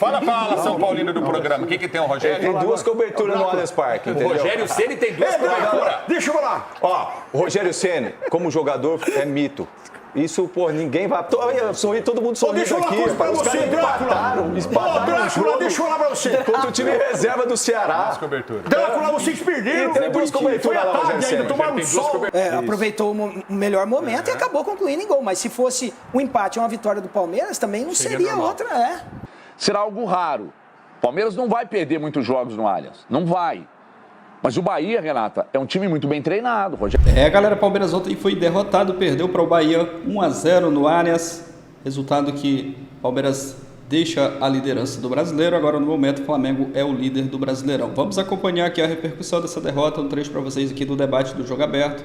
Fala, São Paulino do programa. O que tem o Rogério? Tem duas coberturas no Allianz Parque, entendeu? O Rogério Ceni tem duas coberturas. Deixa eu falar. Ó, o Rogério Ceni, como jogador, é mito. Isso, pô, ninguém vai... Todo mundo sorri Deixa eu falar aqui. uma coisa pra Os você, caras Drácula. empataram o jogo Deixa eu falar pra você. contra o time reserva do Ceará. Drácula, vocês perderam. Tem duas coberturas Foi à lá, tarde Rogério ainda, Ceni. tomaram um sol. Aproveitou o melhor momento e acabou concluindo em gol. Mas se fosse um empate ou uma vitória do Palmeiras, também não seria outra, Será algo raro. O Palmeiras não vai perder muitos jogos no Allianz. Não vai. Mas o Bahia, Renata, é um time muito bem treinado, Rogério. Galera, o Palmeiras ontem foi derrotado, perdeu para o Bahia 1-0 no Allianz. Resultado que o Palmeiras deixa a liderança do Brasileiro. Agora, no momento, o Flamengo é o líder do Brasileirão. Vamos acompanhar aqui a repercussão dessa derrota, um trecho para vocês aqui do debate do Jogo Aberto.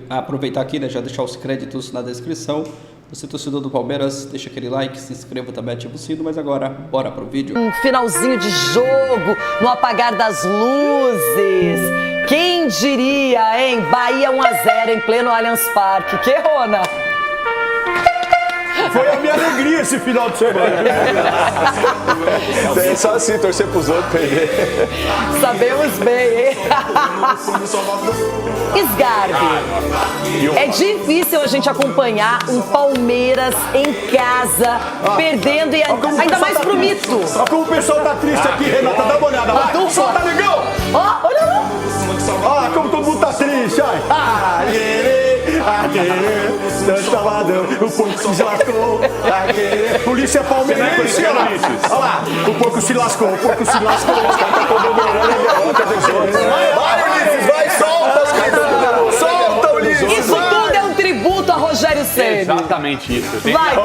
Aproveitar aqui, né, já deixar os créditos na descrição. Você, torcedor do Palmeiras, deixa aquele like, se inscreva também, ativa o sino, mas agora, bora pro vídeo. Um finalzinho de jogo, no apagar das luzes. Quem diria, hein? Bahia 1-0 em pleno Allianz Parque. Que Rona? Foi a minha alegria esse final de semana. É só assim, torcer pros outros perder. Sabemos bem, hein? Sgarbi, é difícil a gente acompanhar um Palmeiras em casa, perdendo e ainda mais pro mito. Olha como o pessoal tá triste aqui, Renata. Dá uma olhada. Vai, o pessoal tá legal. Ó, olha lá. Olha como todo mundo tá triste. O porco se lascou. Polícia palmeirense. Olha lá. O porco se lascou. Os caras estão comemorando a derrota dos outros. Vai, Ulisses, vai, solta! Solta, Ulisses! Isso tudo é um tributo a Rogério Ceni. Exatamente isso. Vai.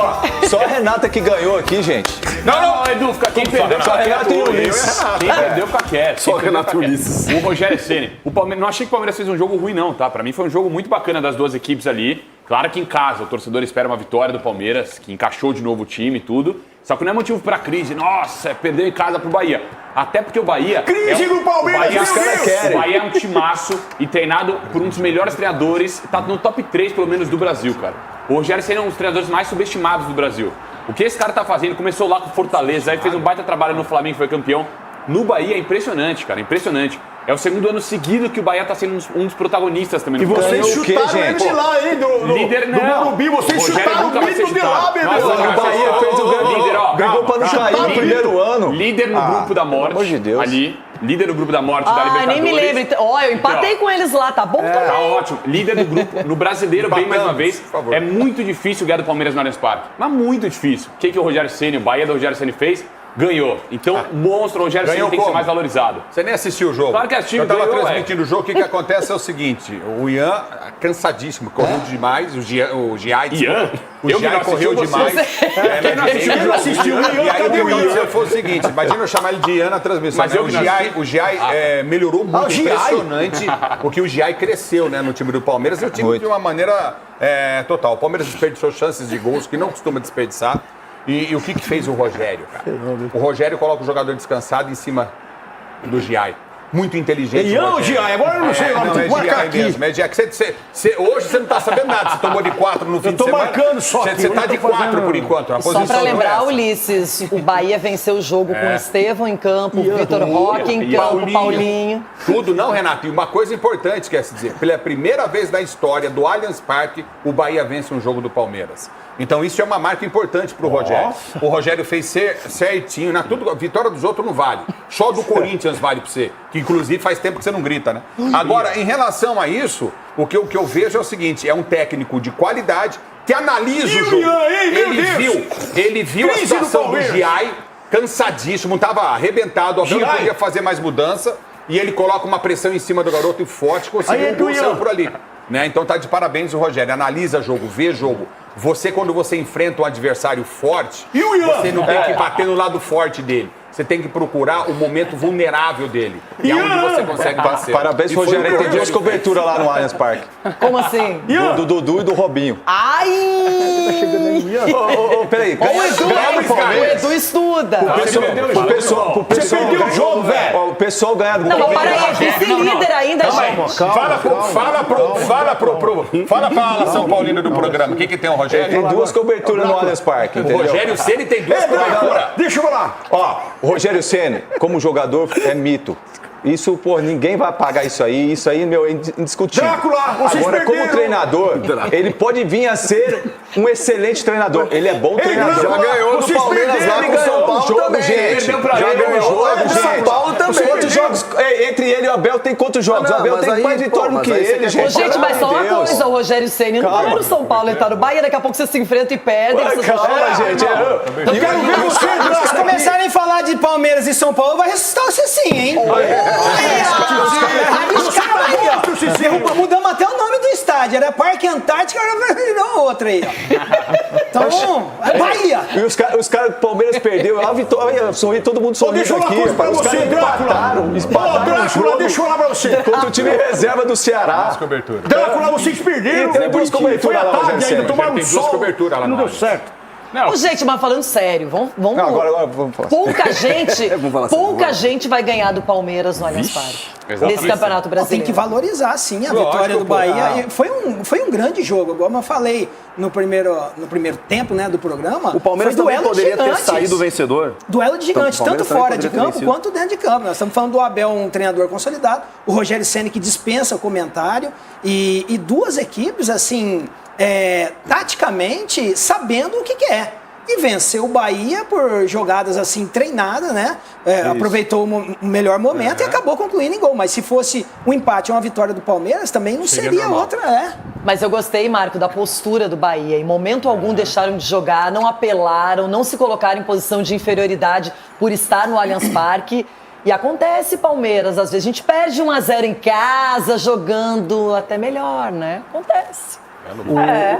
Só a Renata que ganhou aqui, gente. Não, Edu, quem perdeu Só Renato e Ulisses. Quem perdeu fica quieto. Só Renato Ulisses. O Rogério Ceni. O Palmeiras, não achei que o Palmeiras fez um jogo ruim, não, tá? Pra mim foi um jogo muito bacana das duas equipes ali. Claro que em casa o torcedor espera uma vitória do Palmeiras, que encaixou de novo o time e tudo. Só que não é motivo pra crise. Nossa, perdeu em casa pro Bahia. Até porque o Bahia... Crise no Palmeiras, o Bahia é um timaço e treinado por um dos melhores treinadores. Tá no top 3, pelo menos, do Brasil, cara. O Rogério Ceni é um dos treinadores mais subestimados do Brasil. O que esse cara tá fazendo? Começou lá com o Fortaleza, aí fez um baita trabalho no Flamengo, foi campeão. No Bahia é impressionante, cara, impressionante. É o segundo ano seguido que o Bahia tá sendo um dos protagonistas também. E vocês chutaram ele de lá, hein? Líder não. Do Morumbi, vocês chutaram o Mito de lá, bebê. O Bahia fez o grande. Brigou pra não cair no primeiro ano. Líder no grupo da morte. Pelo amor de Deus. Ali. Líder do grupo da morte da Libertadores. Nem me lembro. Ó, eu empatei com eles lá, tá bom também. Tá ótimo. Líder do grupo. No Brasileiro, bem mais uma vez. É muito difícil ganhar do Palmeiras no Allianz Parque. Mas muito difícil. O que o Rogério Ceni, o Bahia do Rogério Ceni fez? Ganhou. Então, monstro, o Rogério Ceni tem que ser mais valorizado. Você nem assistiu o jogo. Claro que assisti. Eu tava transmitindo o jogo. O que acontece é o seguinte. O Ian, cansadíssimo, correu demais. O Giai correu demais. Quem não assistiu o Ian? E aí o que aconteceu foi o seguinte. Imagina eu chamar ele de Ian na transmissão. Mas o Giai melhorou muito. Impressionante. Porque o Giai cresceu, né, no time do Palmeiras. E o time de uma maneira total. O Palmeiras desperdiçou chances de gols que não costuma desperdiçar. E o que fez o Rogério, cara? O Rogério coloca o jogador descansado em cima do Giai. Muito inteligente. Ian ou Giai? Agora eu não sei o nome. É Giai mesmo. É Giai. Hoje você não tá sabendo nada. Você tomou de 4 no fim de semana. Eu tô marcando só. Você tá de 4 por enquanto. A Só pra lembrar, Ulisses, o Bahia venceu o jogo com o Estevão em campo, o Vitor Roque em campo, Paulinho. Tudo, não, Renato. E uma coisa importante, quer se dizer, pela primeira vez na história do Allianz Parque, o Bahia vence um jogo do Palmeiras. Então isso é uma marca importante pro Rogério. O Rogério fez certinho. A vitória dos outros não vale. Só do Corinthians vale pra você. Que inclusive faz tempo que você não grita, né? Agora, em relação a isso, o que eu vejo é o seguinte: é um técnico de qualidade que analisa o jogo. Ele viu a situação do Giai, cansadíssimo, tava arrebentado, não podia fazer mais mudança. E ele coloca uma pressão em cima do garoto e forte, conseguiu um gol, saiu por ali. Né? Então tá de parabéns o Rogério. Analisa jogo, vê jogo. Quando você enfrenta um adversário forte, você não tem que bater no lado forte dele. você tem que procurar o momento vulnerável dele. E é onde você consegue vencer. Parabéns, Rogério. Ele tem 2 coberturas lá no Allianz Parque. Como assim? Do Dudu e do Robinho. Ai! Peraí. O Edu estuda. O pessoal perdeu o jogo, velho. O pessoal ganha do Não, mas Palmeiras. para aí, é vice-líder ainda, gente. Fala pra ala São Paulino do programa. O que tem o Rogério? Tem 2 coberturas no Allianz Parque, O entendeu? Rogério Ceni tem 2 coberturas. Deixa eu falar. Ó, o Rogério Ceni, como jogador, é mito. Isso, pô, ninguém vai apagar isso aí, meu, é indiscutível. Drácula, vocês Agora, como perderam. treinador, ele pode vir a ser um excelente treinador. Ele é bom treinador. Drácula, Já ganhou do vocês Palmeiras lá perderam, com o São ganhou Paulo um jogo, também. gente. Já ganhou um jogo, São Paulo também. Quantos jogos, entre ele e o Abel, tem quantos jogos? O Abel tem mais vitória do que ele, gente. Gente, mas só uma Pelo amor de coisa, Deus. o Rogério Ceni não tá no São Paulo, ele tá no Bahia, daqui a pouco você se enfrenta e perde. Calma, gente. Eu quero ver vocês. Se começarem a falar de Palmeiras e São Paulo, vai ressuscitar você sim, hein? Mudamos até o nome do estádio. Era Parque Antártica, agora virou outra aí. Então, Bahia. E os caras do Palmeiras perdeu. A vitória, sorri, todo mundo sorriu Deixa eu falar aqui. uma coisa pra Os você, caras Drácula. empataram o Drácula, jogo deixa eu falar pra você. contra o time reserva do Ceará. Drácula, vocês perderam. Tem 2 coberturas Foi à lá, tarde Rogério ainda, Ceni. tomaram um Tem 2 sol. coberturas lá Não no deu certo. Ô, gente, mas falando sério, vamos... Não, agora vamos falar. Pouca gente vai ganhar do Palmeiras no Allianz Parque. Nesse Campeonato Tem Brasileiro. que valorizar, sim, a vitória do Bahia. E foi um grande jogo, como eu falei no primeiro tempo, né, do programa. O Palmeiras foi também duelo de poderia ter gigantes. saído vencedor. Duelo de gigantes, Então, o tanto Palmeiras também fora de poderia ter campo vencido. quanto dentro de campo. Nós estamos falando do Abel, um treinador consolidado, o Rogério Ceni, que dispensa o comentário, e 2 equipes, assim, taticamente, sabendo o que é. E venceu o Bahia por jogadas assim treinadas, né? Aproveitou o melhor momento e acabou concluindo em gol. Mas se fosse um empate ou uma vitória do Palmeiras, também não seria outra, Mas eu gostei, Marco, da postura do Bahia. Em momento algum deixaram de jogar, não apelaram, não se colocaram em posição de inferioridade por estar no Allianz Parque. E acontece, Palmeiras, às vezes a gente perde 1-0 em casa, jogando até melhor, né? Acontece.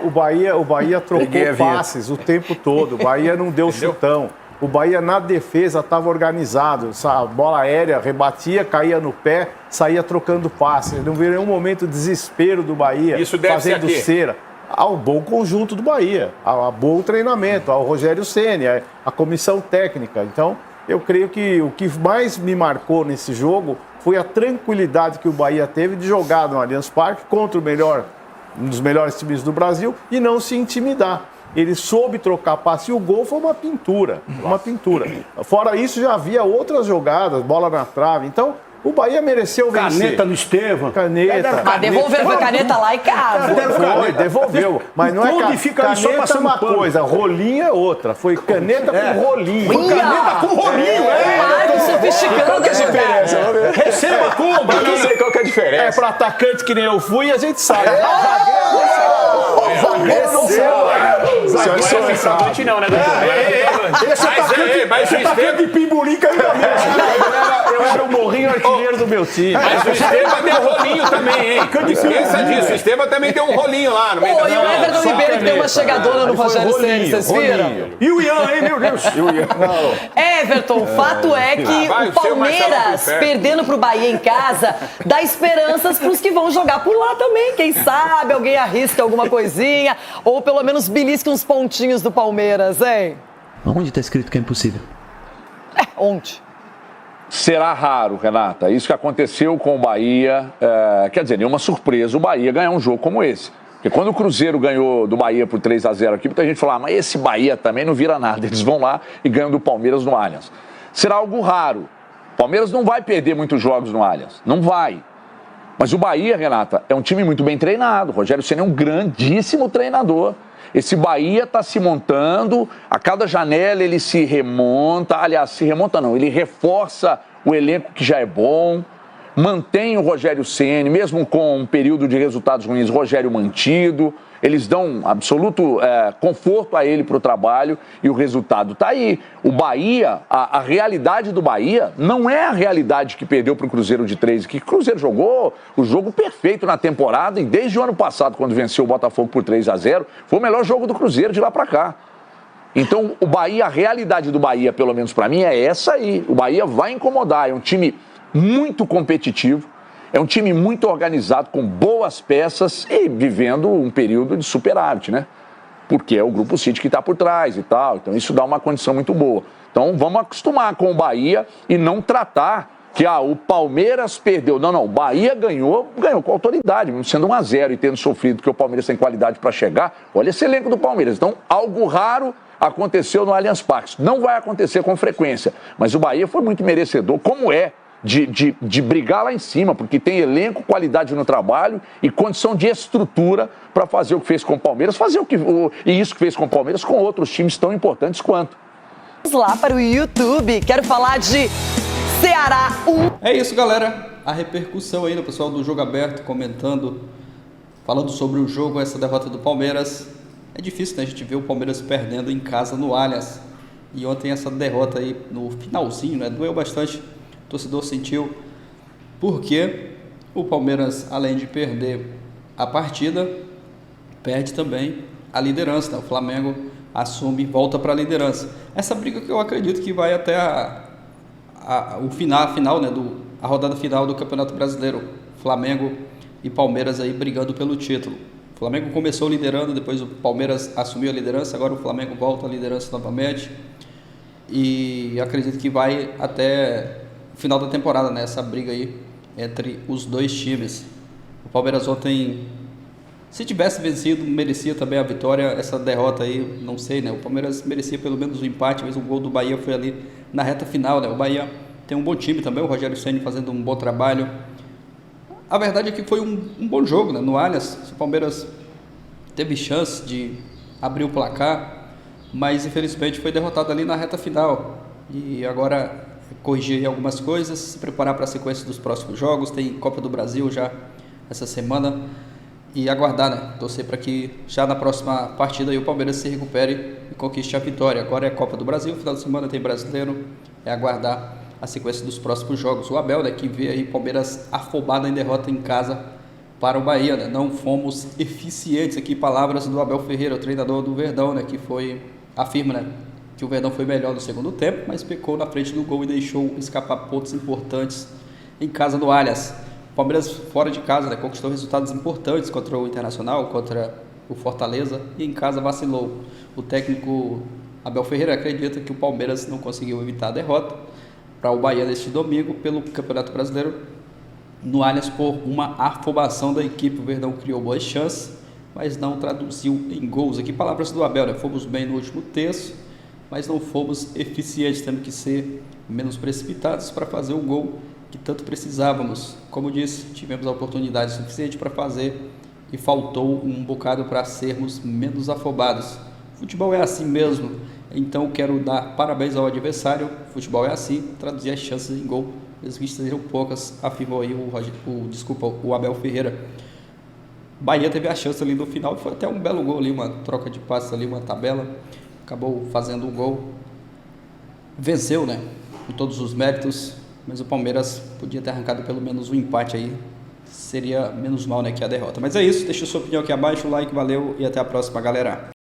O Bahia trocou passes o tempo todo. O Bahia não deu chutão. O Bahia, na defesa, estava organizado. A bola aérea rebatia, caía no pé, saía trocando passes. Não viu nenhum momento de desespero do Bahia. Isso deve ser fazendo aqui. cera. Ao bom conjunto do Bahia, ao bom treinamento, ao Rogério Ceni, à comissão técnica. Então, eu creio que o que mais me marcou nesse jogo foi a tranquilidade que o Bahia teve de jogar no Allianz Parque contra um dos melhores times do Brasil e não se intimidar. Ele soube trocar passe e o gol foi uma pintura. Fora isso, já havia outras jogadas, bola na trave. Então, o Bahia mereceu vencer. Caneta no Estevam. Caneta. Mas devolveram a caneta lá em casa. Devolveu. Mas não é Onde fica ali só caneta é passando uma pano. coisa, rolinho é outra. Foi caneta com rolinho. Caneta com rolinho, Marco sofisticando. Qual que é a diferença? Receba como? Eu não sei qual que é a É diferença. pra atacante que nem eu fui, a gente sabe. Zagueiro não sabe. Não é centroavante não, né, doutor? Esse atacante de pimbulica ainda mesmo. Eu era o morrinho artilheiro do meu time. Mas o Estevam deu rolinho também, hein? Esqueça disso. O Estevam também deu um rolinho lá no meio Pô, da e o Everton Ribeiro que deu uma chegadora no Rogério Ceni, vocês viram? E o Ian, hein, meu Deus? Everton, o fato é que vai, o o seu Marcelo Palmeiras, foi perto. perdendo pro Bahia em casa, dá esperanças pros que vão jogar por lá também. Quem sabe alguém arrisca alguma coisinha, ou pelo menos belisca uns pontinhos do Palmeiras, hein? Onde está escrito que é impossível? Onde? Será raro, Renata. Isso que aconteceu com o Bahia, quer dizer, nenhuma surpresa o Bahia ganhar um jogo como esse. Porque quando o Cruzeiro ganhou do Bahia por 3-0 aqui, muita gente falou, mas esse Bahia também não vira nada. Eles vão lá e ganham do Palmeiras no Allianz. Será algo raro. O Palmeiras não vai perder muitos jogos no Allianz. Não vai. Mas o Bahia, Renata, é um time muito bem treinado. O Rogério Ceni é um grandíssimo treinador. Esse Bahia está se montando, a cada janela ele se remonta, aliás, se remonta não, ele reforça o elenco que já é bom, mantém o Rogério Ceni, mesmo com um período de resultados ruins, Rogério mantido, eles dão absoluto conforto a ele para o trabalho e o resultado está aí. O Bahia, a realidade do Bahia não é a realidade que perdeu para o Cruzeiro de 3, que o Cruzeiro jogou o jogo perfeito na temporada e desde o ano passado, quando venceu o Botafogo por 3-0, foi o melhor jogo do Cruzeiro de lá para cá. Então, o Bahia, a realidade do Bahia, pelo menos para mim, é essa aí. O Bahia vai incomodar. É um time muito competitivo, é um time muito organizado, com boas peças e vivendo um período de superávit, né? Porque é o Grupo City que está por trás e tal. Então, isso dá uma condição muito boa. Então, vamos acostumar com o Bahia e não tratar que o Palmeiras perdeu. Não, o Bahia ganhou com autoridade, sendo 1-0 e tendo sofrido, que o Palmeiras tem qualidade para chegar. Olha esse elenco do Palmeiras. Então, algo raro aconteceu no Allianz Parque. Não vai acontecer com frequência, mas o Bahia foi muito merecedor, como é, de brigar lá em cima, porque tem elenco, qualidade no trabalho e condição de estrutura para fazer o que fez com o Palmeiras, e isso que fez com o Palmeiras com outros times tão importantes quanto. Vamos lá para o YouTube, quero falar de Ceará 1. É isso, galera. A repercussão aí do pessoal do Jogo Aberto comentando, falando sobre o jogo, essa derrota do Palmeiras. É difícil, né? A gente ver o Palmeiras perdendo em casa no Allianz. E ontem essa derrota aí no finalzinho, né? Doeu bastante. O torcedor sentiu. Porque o Palmeiras, além de perder a partida, perde também a liderança, né? O Flamengo assume e volta para a liderança. Essa briga que eu acredito que vai até a final, né? A rodada final do Campeonato Brasileiro. Flamengo e Palmeiras aí brigando pelo título. O Flamengo começou liderando, depois o Palmeiras assumiu a liderança, agora o Flamengo volta à liderança novamente. E acredito que vai até o final da temporada, né? Essa briga aí entre os dois times. O Palmeiras ontem, se tivesse vencido, merecia também a vitória. Essa derrota aí, não sei, né? O Palmeiras merecia pelo menos o empate, mas o gol do Bahia foi ali na reta final, né? O Bahia tem um bom time também, o Rogério Ceni fazendo um bom trabalho. A verdade é que foi um bom jogo, né? No Allianz, o Palmeiras teve chance de abrir o placar, mas infelizmente foi derrotado ali na reta final. E agora corrigir algumas coisas, se preparar para a sequência dos próximos jogos. Tem Copa do Brasil já essa semana e aguardar, né? Torcer para que já na próxima partida aí o Palmeiras se recupere e conquiste a vitória. Agora é Copa do Brasil, final de semana tem Brasileiro, é aguardar a sequência dos próximos jogos. O Abel, né, que vê aí Palmeiras afobado em derrota em casa para o Bahia, né? Não fomos eficientes aqui, palavras do Abel Ferreira, o treinador do Verdão, né, que afirma, né, que o Verdão foi melhor no segundo tempo, mas pecou na frente do gol e deixou escapar pontos importantes em casa no Allianz. O Palmeiras fora de casa, né, conquistou resultados importantes contra o Internacional, contra o Fortaleza, e em casa vacilou. O técnico Abel Ferreira acredita que o Palmeiras não conseguiu evitar a derrota para o Bahia neste domingo pelo Campeonato Brasileiro no Allianz por uma afobação da equipe. O Verdão criou boas chances, mas não traduziu em gols. Aqui palavras do Abel, né? Fomos bem no último terço, mas não fomos eficientes, temos que ser menos precipitados para fazer o gol que tanto precisávamos. Como disse, tivemos a oportunidade suficiente para fazer e faltou um bocado para sermos menos afobados. Futebol é assim mesmo, então quero dar parabéns ao adversário. Futebol é assim, traduzir as chances em gol, mesmo que sejam poucas, afirmou aí o Abel Ferreira. Bahia teve a chance ali no final, foi até um belo gol ali, uma troca de passes ali, uma tabela, acabou fazendo o gol, venceu, né, com todos os méritos, mas o Palmeiras podia ter arrancado pelo menos um empate aí, seria menos mal, né, que a derrota. Mas é isso, deixa a sua opinião aqui abaixo, like, valeu e até a próxima, galera.